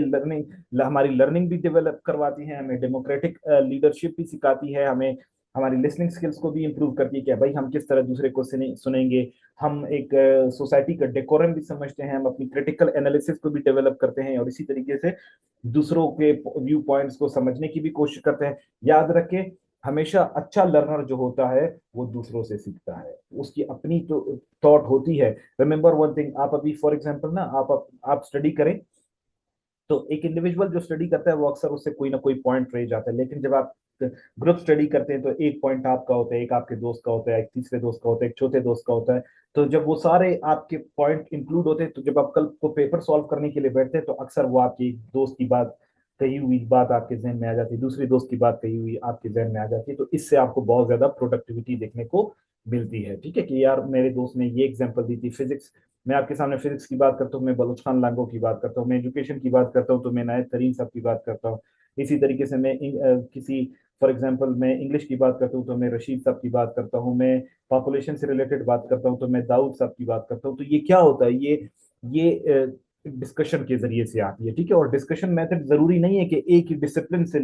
हमारी लर्निंग भी डेवलप करवाती है, हमें डेमोक्रेटिक लीडरशिप भी सिखाती है, हमें हमारी लिसनिंग स्किल्स को भी इंप्रूव करती है कि भाई हम किस तरह दूसरे को सुनेंगे। हम एक सोसाइटी का डेकोरम भी समझते हैं, हम अपनी क्रिटिकल एनालिसिस को भी डेवलप करते हैं, और इसी तरीके से दूसरों के व्यू पॉइंट्स को समझने की भी कोशिश करते हैं। याद रखें, हमेशा अच्छा लर्नर जो होता है वो दूसरों से सीखता है, उसकी अपनी तो थॉट होती है। रिमेंबर वन थिंग, आप अभी फॉर एग्जांपल ना, आप स्टडी करें, तो एक इंडिविजुअल जो स्टडी करता है वो अक्सर उससे कोई ना कोई पॉइंट रह जाता है, लेकिन जब आप ग्रुप स्टडी करते हैं तो एक पॉइंट आपका होता है, एक आपके दोस्त का होता है, एक तीसरे दोस्त का होता है, एक चौथे दोस्त का होता है। तो जब वो सारे आपके पॉइंट इंक्लूड होते हैं, तो जब आप कल को पेपर सॉल्व करने के लिए बैठते हैं, तो अक्सर वो आपकी दोस्त की बात, कही हुई बात आपके जहन में आ जाती है, दूसरी दोस्त की बात कही हुई आपके जहन में आ जाती है। तो इससे आपको बहुत ज्यादा प्रोडक्टिविटी देखने को मिलती है, ठीक है। कि यार मेरे दोस्त ने ये एग्जांपल दी थी फिजिक्स, मैं आपके सामने फिजिक्स की बात करता हूँ, मैं बलूच खान लांगो की बात करता हूँ, मैं एजुकेशन की बात करता हूँ तो मैं नायब तरीन साहब की बात करता हूँ। इसी तरीके से मैं किसी, फॉर एग्जांपल मैं इंग्लिश की बात करता हूँ तो मैं रशीद साहब की बात करता हूँ, मैं पॉपुलेशन से रिलेटेड बात करता हूँ तो मैं दाऊद साहब की बात करता हूँ। तो ये क्या होता है, ये डिस्कशन के जरिए से आती है, ठीक है। और डिस्कशन मेथड जरूरी नहीं है कि एक ही डिसिप्लिन से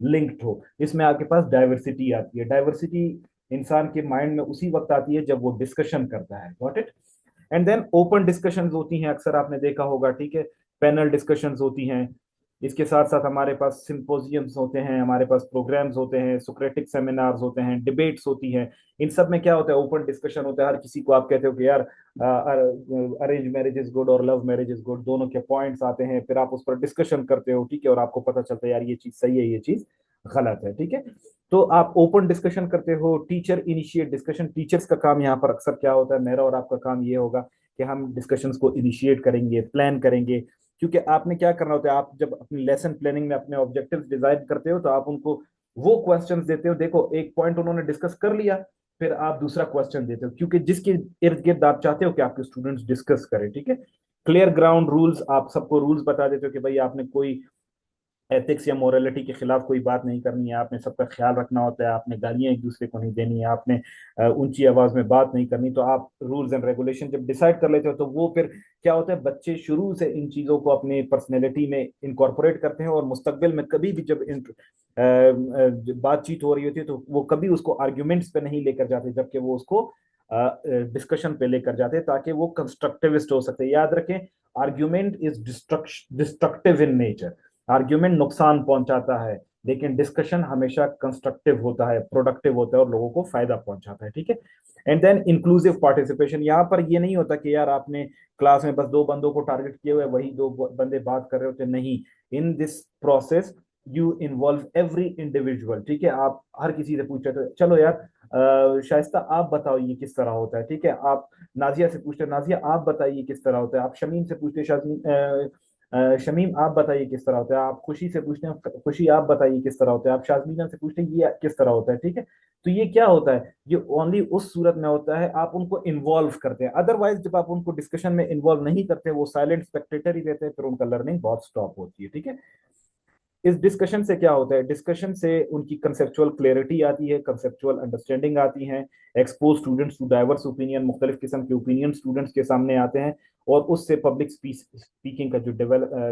लिंक्ड हो, इसमें आपके पास डाइवर्सिटी आती है। डाइवर्सिटी इंसान के माइंड में उसी वक्त आती है जब वो डिस्कशन करता है, got it. And then open discussions होती हैं, अक्सर आपने देखा होगा, ठीक है। पैनल डिस्कशंस होती हैं, इसके साथ साथ हमारे पास सिंपोजियम्स होते हैं, हमारे पास प्रोग्राम्स होते हैं, सोक्रेटिक सेमिनार्स होते हैं, डिबेट्स होती हैं। इन सब में क्या होता है, ओपन डिस्कशन होता है। हर किसी को आप कहते हो कि यार अरेंज मैरिज इज गुड और लव मैरिज इज गुड, दोनों के पॉइंट्स आते हैं, फिर आप उस पर डिस्कशन करते हो, ठीक है, और आपको पता चलता है यार ये चीज सही है, ये चीज गलत है, ठीक है। तो आप ओपन डिस्कशन करते हो। टीचर इनिशिएट डिस्कशन, टीचर्स का काम यहाँ पर अक्सर क्या होता है, मेरा और आपका काम ये होगा कि हम डिस्कशंस को इनिशिएट करेंगे, प्लान करेंगे। क्योंकि आपने क्या करना होता है, आप जब अपनी लेसन प्लानिंग में अपने ऑब्जेक्टिव्स डिजाइन करते हो, तो आप उनको वो क्वेश्चंस देते हो। देखो, एक पॉइंट उन्होंने डिस्कस कर लिया, फिर आप दूसरा क्वेश्चन देते हो, क्योंकि जिसके इर्द गिर्द आप चाहते हो कि आपके स्टूडेंट्स डिस्कस करें, ठीक है। क्लियर ग्राउंड रूल्स, आप सबको रूल्स बता देते हो कि भाई आपने कोई एथिक्स या मोरालिटी के खिलाफ कोई बात नहीं करनी है, आपने सबका ख्याल रखना होता है, आपने गालियां एक दूसरे को नहीं देनी है, आपने ऊंची आवाज में बात नहीं करनी। तो आप रूल्स एंड रेगुलेशन जब डिसाइड कर लेते हो, तो वो फिर क्या होता है, बच्चे शुरू से इन चीजों को अपनी पर्सनैलिटी में इनकॉर्पोरेट करते हैं, और मुस्तकबिल में कभी भी जब बातचीत हो रही होती है, तो वो कभी उसको आर्ग्यूमेंट्स पे नहीं लेकर जाते, जबकि वो उसको डिस्कशन पे लेकर जाते हैं, ताकि वो कंस्ट्रक्टिविस्ट हो सकते हैं। याद रखें, argument is destructive in nature. Argument नुकसान पहुंचाता है, लेकिन डिस्कशन हमेशा कंस्ट्रक्टिव होता है, प्रोडक्टिव होता है, और लोगों को फायदा पहुंचाता है, ठीक है। एंड देन इंक्लूसिव पार्टिसिपेशन, यहाँ पर ये नहीं होता कि यार आपने क्लास में बस दो बंदों को टारगेट किए हुए, वही दो बंदे बात कर रहे होते, नहीं। In this process you involve every individual, ठीक है। आप हर किसी से पूछ रहे थे, चलो यार शाइस्ता आप बताओ ये किस तरह होता है, ठीक है। आप नाजिया से पूछते, नाजिया आप बताइए किस तरह होता है। आप शमीम से पूछते, शमीम आप बताइए किस तरह होता है। आप खुशी से पूछते हैं, खुशी आप बताइए किस तरह होता है। आप शाजमीना से पूछते हैं ये किस तरह होता है, ठीक है। तो ये क्या होता है, ये ओनली उस सूरत में होता है आप उनको इन्वॉल्व करते हैं। अदरवाइज जब आप उनको डिस्कशन में इन्वॉल्व नहीं करते, वो साइलेंट स्पेक्टेटर ही रहते हैं, फिर उनका लर्निंग बहुत स्टॉप होती है, ठीक है। इस डिस्कशन से क्या होता है, डिस्कशन से उनकी कंसेप्चुअल क्लैरिटी आती है, कंसेप्चुअल अंडरस्टैंडिंग आती है, expose students to diverse opinion, मुख्तलिफ किस्म के ओपिनियन स्टूडेंट्स के सामने आते हैं, और उससे पब्लिक स्पीकिंग का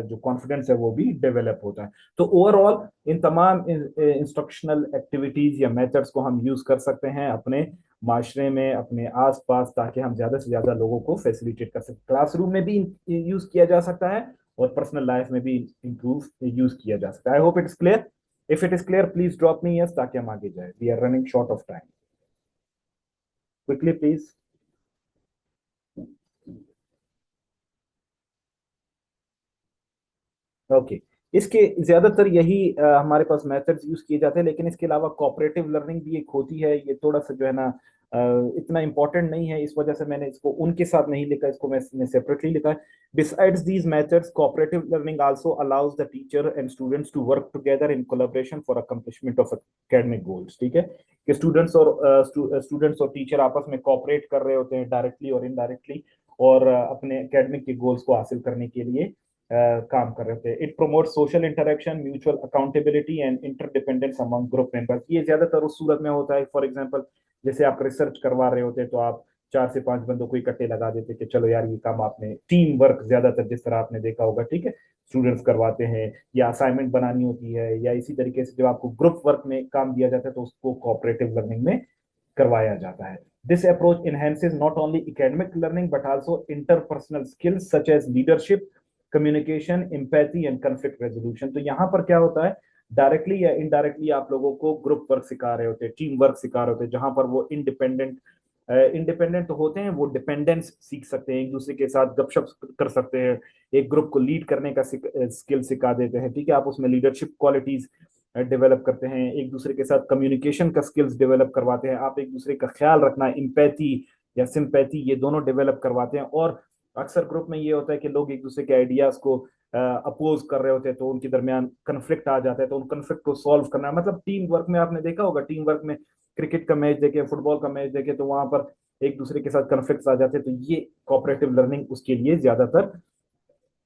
जो कॉन्फिडेंस है वो भी डेवलप होता है। तो ओवरऑल इन तमाम इंस्ट्रक्शनल एक्टिविटीज या मेथड्स को हम यूज कर सकते हैं अपने माशरे में, अपने आसपास, ताकि हम ज्यादा से ज्यादा लोगों को फैसिलिटेट कर सकें। क्लासरूम में भी यूज किया जा सकता है और पर्सनल लाइफ में भी इंप्रूव यूज किया जा सकता है। I hope it is clear. If it is clear please drop me yes, ताकि हम आगे जाए। We are running short of time. Quickly please. Okay. इसके ज्यादातर यही हमारे पास मेथड्स यूज किए जाते हैं, लेकिन इसके अलावा कोऑपरेटिव लर्निंग भी एक होती है। ये थोड़ा सा जो है ना इतना इंपॉर्टेंट नहीं है, इस वजह से मैंने इसको उनके साथ नहीं लिखा, इसको मैंने सेपरेटली लिखा है। Besides these methods, cooperative learning also allows the teacher and students to work together in collaboration for accomplishment of academic goals. ठीक है, कि स्टूडेंट्स और टीचर आपस में कोऑपरेट कर रहे होते हैं डायरेक्टली और इनडायरेक्टली, और अपने एकेडमिक के गोल्स को हासिल करने के लिए काम कर रहे थे। It promote social interaction, mutual accountability and interdependence among group members. ये ज्यादातर उस सूरत में होता है, फॉर एग्जांपल जैसे आप रिसर्च करवा रहे होते हैं तो आप 4 से 5 बंदों को इकट्ठे लगा देते कि चलो यार ये काम आपने, टीम वर्क ज्यादातर जिस तरह आपने देखा होगा, ठीक है, स्टूडेंट्स करवाते हैं, या असाइनमेंट बनानी होती है, या इसी तरीके से जब आपको ग्रुप वर्क में काम दिया जाता है तो उसको कोऑपरेटिव लर्निंग में करवाया जाता है। This approach enhances not only academic learning but also interpersonal skills such as leadership, communication, empathy and conflict resolution। तो यहाँ पर क्या होता है, डायरेक्टली या इनडायरेक्टली आप लोगों को ग्रुप वर्क सिखा रहे होते हैं, टीम वर्क सिखा रहे होते हैं, जहां पर वो इंडिपेंडेंट तो होते हैं, वो डिपेंडेंस सीख सकते हैं, एक दूसरे के साथ गपशप कर सकते हैं, एक ग्रुप को लीड करने का स्किल सिखा देते हैं। ठीक है, आप उसमें लीडरशिप क्वालिटीज डेवलप करते हैं, एक दूसरे के साथ कम्युनिकेशन का स्किल्स डेवलप करवाते हैं, आप एक दूसरे का ख्याल रखना, इम्पैथी या सिंपैथी, ये दोनों डेवलप करवाते हैं। और अक्सर ग्रुप में ये होता है कि लोग एक दूसरे के आइडियाज को अपोज कर रहे होते हैं, तो उनके दरमियान कन्फ्लिक्ट आ जाता है, तो उन कन्फ्लिक्ट को सॉल्व करना, मतलब टीम वर्क में आपने देखा होगा, टीम वर्क में क्रिकेट का मैच देखे, फुटबॉल का मैच देखे, तो वहां पर एक दूसरे के साथ कन्फ्लिक्ट आ जाते हैं, तो ये कोऑपरेटिव लर्निंग उसके लिए ज्यादातर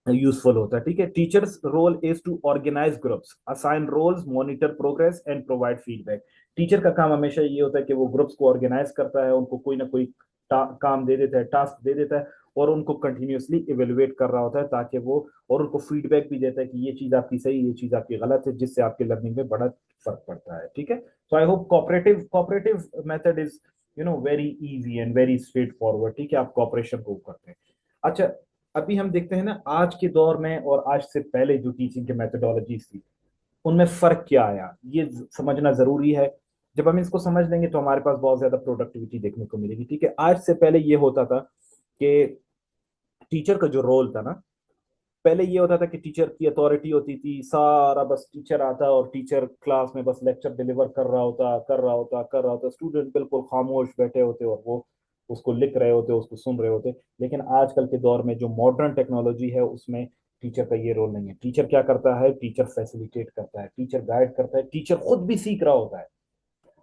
यूजफुल होता है। ठीक है, teacher's role is to organise groups, assign roles, monitor progress and provide feedback. Teacher का काम हमेशा ये होता है कि वो ग्रुप्स को ऑर्गेनाइज करता है, उनको कोई ना कोई काम दे देता है, टास्क दे देता है, और उनको कंटिन्यूअसली इवेलुएट कर रहा होता है, ताकि वो, और उनको फीडबैक भी देता है कि ये चीज आपकी सही, ये चीज आपकी गलत है, जिससे आपके लर्निंग में बड़ा फर्क पड़ता है। ठीक है, तो I hope cooperative method is very easy and very straight forward. ठीक है, आप कॉपरेशन को करते हैं। अच्छा, अभी हम देखते हैं ना आज के दौर में और आज से पहले जो टीचिंग के मेथोडोलॉजीज थी, उनमें फर्क क्या आया, ये समझना जरूरी है। जब हम इसको समझ लेंगे तो हमारे पास बहुत ज्यादा प्रोडक्टिविटी देखने को मिलेगी। ठीक है, आज से पहले ये होता था कि टीचर का जो रोल था ना, पहले ये होता था कि टीचर की अथॉरिटी होती थी, सारा बस टीचर आता और टीचर क्लास में बस लेक्चर डिलीवर कर रहा होता, स्टूडेंट बिल्कुल खामोश बैठे होते और वो उसको लिख रहे होते, उसको सुन रहे होते। लेकिन आजकल के दौर में जो मॉडर्न टेक्नोलॉजी है उसमें टीचर का ये रोल नहीं है। टीचर क्या करता है, टीचर फैसिलिटेट करता है, टीचर गाइड करता है, टीचर खुद भी सीख रहा होता है,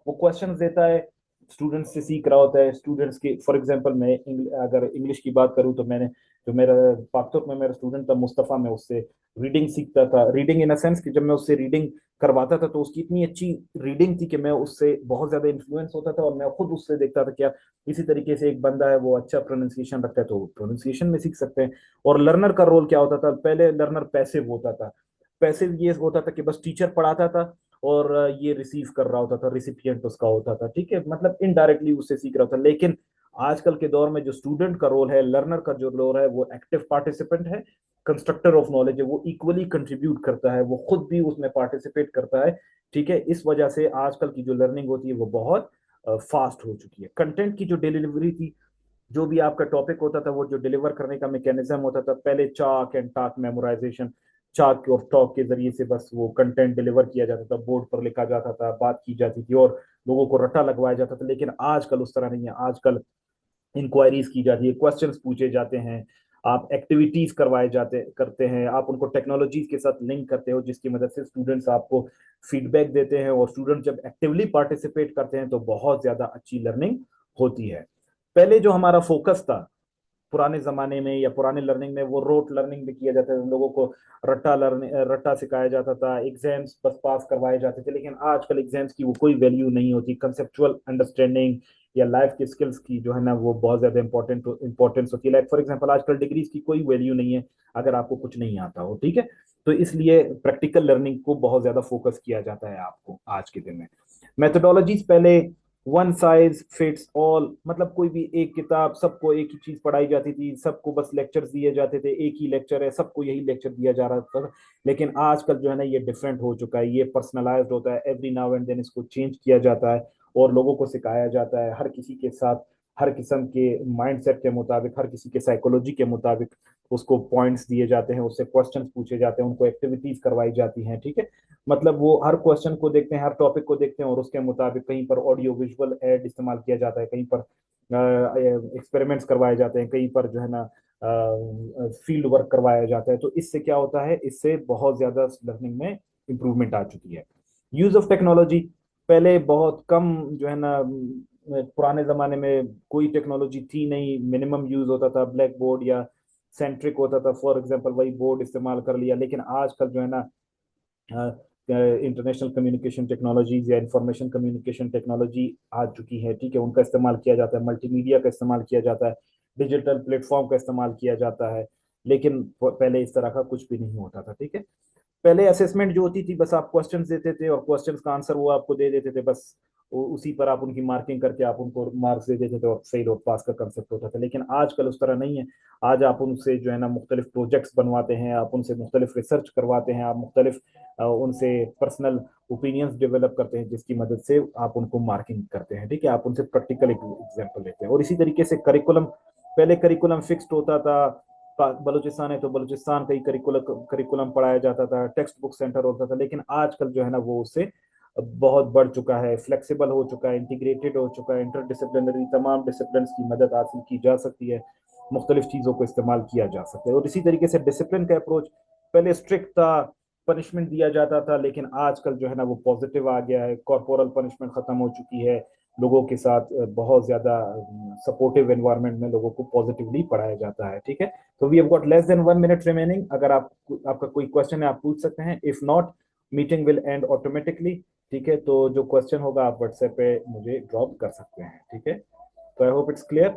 वो क्वेश्चंस देता है, स्टूडेंट्स से सीख रहा होता है। स्टूडेंट्स के, फॉर एग्जांपल मैं अगर इंग्लिश की बात करूं तो मैंने, जो मेरा पाकतुक में मेरा स्टूडेंट था मुस्तफ़ा, मैं उससे रीडिंग सीखता था। रीडिंग इन अ सेंस कि जब मैं उससे रीडिंग करवाता था तो उसकी इतनी अच्छी रीडिंग थी कि मैं उससे बहुत ज्यादा इन्फ्लुएंस होता था, और मैं खुद उससे देखता था कि यार इसी तरीके से एक बंदा है वो अच्छा प्रोनाउंसिएशन रखता है तो प्रोनाउंसिएशन में सीख सकते हैं। और लर्नर का रोल क्या होता था, पहले लर्नर पैसिव होता था। पैसिव ये होता था कि बस टीचर पढ़ाता था और ये रिसीव कर रहा होता था, रिसिपिएंट उसका होता था। ठीक है, मतलब इनडायरेक्टली उससे सीख रहा था। लेकिन आजकल के दौर में जो स्टूडेंट का रोल है, लर्नर का जो रोल है, वो एक्टिव पार्टिसिपेंट है, कंस्ट्रक्टर ऑफ नॉलेज है, वो इक्वली कंट्रीब्यूट करता है, वो खुद भी उसमें पार्टिसिपेट करता है। ठीक है, इस वजह से आजकल की जो लर्निंग होती है वो बहुत फास्ट हो चुकी है। कंटेंट की जो डिलीवरी थी, जो भी आपका टॉपिक होता था, वो जो डिलीवर करने का मैकेनिज्म होता था, पहले चाक एंड टाक मेमोराइजेशन, चाक और टॉक के जरिए से बस वो कंटेंट डिलीवर किया जाता था, बोर्ड पर लिखा जाता था, बात की जाती थी और लोगों को रट्टा लगवाया जाता था। लेकिन आजकल उस तरह नहीं है, आजकल इंक्वायरीज की जाती है, क्वेश्चंस पूछे जाते हैं, आप एक्टिविटीज करवाए जाते करते हैं, आप उनको टेक्नोलॉजीज के साथ लिंक करते हो, जिसकी मदद से स्टूडेंट्स आपको फीडबैक देते हैं, और स्टूडेंट जब एक्टिवली पार्टिसिपेट करते हैं तो बहुत ज्यादा अच्छी लर्निंग होती है। पहले जो हमारा फोकस था पुराने जमाने में या पुराने लर्निंग में वो रोट लर्निंग भी किया जाता था, लोगों को रट्टा सिखाया जाता था, एग्जाम्स बस पास करवाए जाते थे। लेकिन आजकल एग्जाम्स की वो कोई वैल्यू नहीं होती, कंसेप्चुअल अंडरस्टैंडिंग या लाइफ की स्किल्स की जो है ना वो बहुत ज्यादा इंपॉर्टेंस होती है। लाइक फॉर एग्जांपल आजकल डिग्रीज की कोई वैल्यू नहीं है अगर आपको कुछ नहीं आता हो, ठीक है। तो इसलिए प्रैक्टिकल लर्निंग को बहुत ज्यादा फोकस किया जाता है आपको आज के दिन में। मेथोडोलॉजीज पहले वन साइज फिट्स ऑल, मतलब कोई भी एक किताब, सबको एक ही चीज पढ़ाई जाती थी, सबको बस लेक्चर्स दिए जाते थे, एक ही लेक्चर है, सबको यही लेक्चर दिया जा रहा था। लेकिन आजकल जो है ना ये डिफरेंट हो चुका है, ये पर्सनलाइज्ड होता है, एवरी नाउ एंड देन इसको चेंज किया जाता है और लोगों को सिखाया जाता है हर किसी के साथ, हर किस्म के माइंडसेट के मुताबिक, हर किसी के साइकोलॉजी के मुताबिक उसको पॉइंट्स दिए जाते हैं, उससे क्वेश्चंस पूछे जाते हैं, उनको एक्टिविटीज करवाई जाती हैं, ठीक है। मतलब वो हर क्वेश्चन को देखते हैं, हर टॉपिक को देखते हैं और उसके मुताबिक कहीं पर ऑडियो विजुअल एड इस्तेमाल किया जाता है, कहीं पर एक्सपेरिमेंट्स करवाए जाते हैं, कहीं पर जो है ना फील्ड वर्क करवाया जाता है। तो इससे क्या होता है, इससे बहुत ज्यादा लर्निंग में इंप्रूवमेंट आ चुकी है। यूज ऑफ टेक्नोलॉजी पहले बहुत कम जो है ना, पुराने जमाने में कोई टेक्नोलॉजी थी नहीं, मिनिमम यूज होता था, ब्लैक बोर्ड या सेंट्रिक होता था, फॉर एग्जांपल वही बोर्ड इस्तेमाल कर लिया। लेकिन आजकल जो है ना इंटरनेशनल कम्युनिकेशन टेक्नोलॉजीज या इंफॉर्मेशन कम्युनिकेशन टेक्नोलॉजी आ चुकी है, ठीक है। उनका इस्तेमाल किया जाता है, मल्टीमीडिया का इस्तेमाल किया जाता है, डिजिटल प्लेटफॉर्म का इस्तेमाल किया जाता है। लेकिन पहले इस तरह का कुछ भी नहीं होता था, ठीक है। पहले असेसमेंट जो होती थी, बस आप क्वेश्चंस देते थे और क्वेश्चंस का आंसर वो आपको दे देते थे, बस उसी पर आप उनकी मार्किंग करके आप उनको मार्क्स दे देते थे और फेल और पास का कंसेप्ट होता था। लेकिन आजकल उस तरह नहीं है। आज आप उनसे जो है ना मुख्तलिफ प्रोजेक्ट्स बनवाते हैं, आप उनसे मुख्तलिफ रिसर्च करवाते हैं, आप मुख्तलिफ उनसे पर्सनल ओपिनियंस डेवलप करते हैं, जिसकी मदद से आप उनको मार्किंग करते हैं, ठीक है। आप उनसे प्रैक्टिकल एग्जाम्पल लेते हैं। और इसी तरीके से करिकुलम, पहले करिकुलम फिक्स्ड होता था, बलूचिस्तान है तो बलूचिस्तान का ही करिकुलम करिकुलम पढ़ाया जाता था, टेक्स्ट बुक सेंटर होता था। लेकिन आजकल जो है ना वो उससे बहुत बढ़ चुका है, फ्लेक्सिबल हो चुका है, इंटीग्रेटेड हो चुका है, इंटरडिसिप्लिनरी तमाम डिसिप्लिन की मदद हासिल की जा सकती है, मुख्तलिफ चीज़ों को इस्तेमाल किया जा सकता है। और इसी तरीके से डिसिप्लिन का अप्रोच पहले स्ट्रिक्ट था, पनिशमेंट दिया जाता था, लेकिन आजकल जो है ना वो पॉजिटिव आ गया है, कॉर्पोरल पनिशमेंट खत्म हो चुकी है, लोगों के साथ बहुत ज्यादा सपोर्टिव एनवायरनमेंट में लोगों को पॉजिटिवली पढ़ाया जाता है, ठीक है। तो we have got less than 1 minute remaining. अगर आप आपका कोई क्वेश्चन है आप पूछ सकते हैं, if not meeting will and automatically, ठीक है। तो जो क्वेश्चन होगा आप व्हाट्सएप पे मुझे ड्रॉप कर सकते हैं, ठीक है। तो आई होप इट्स क्लियर।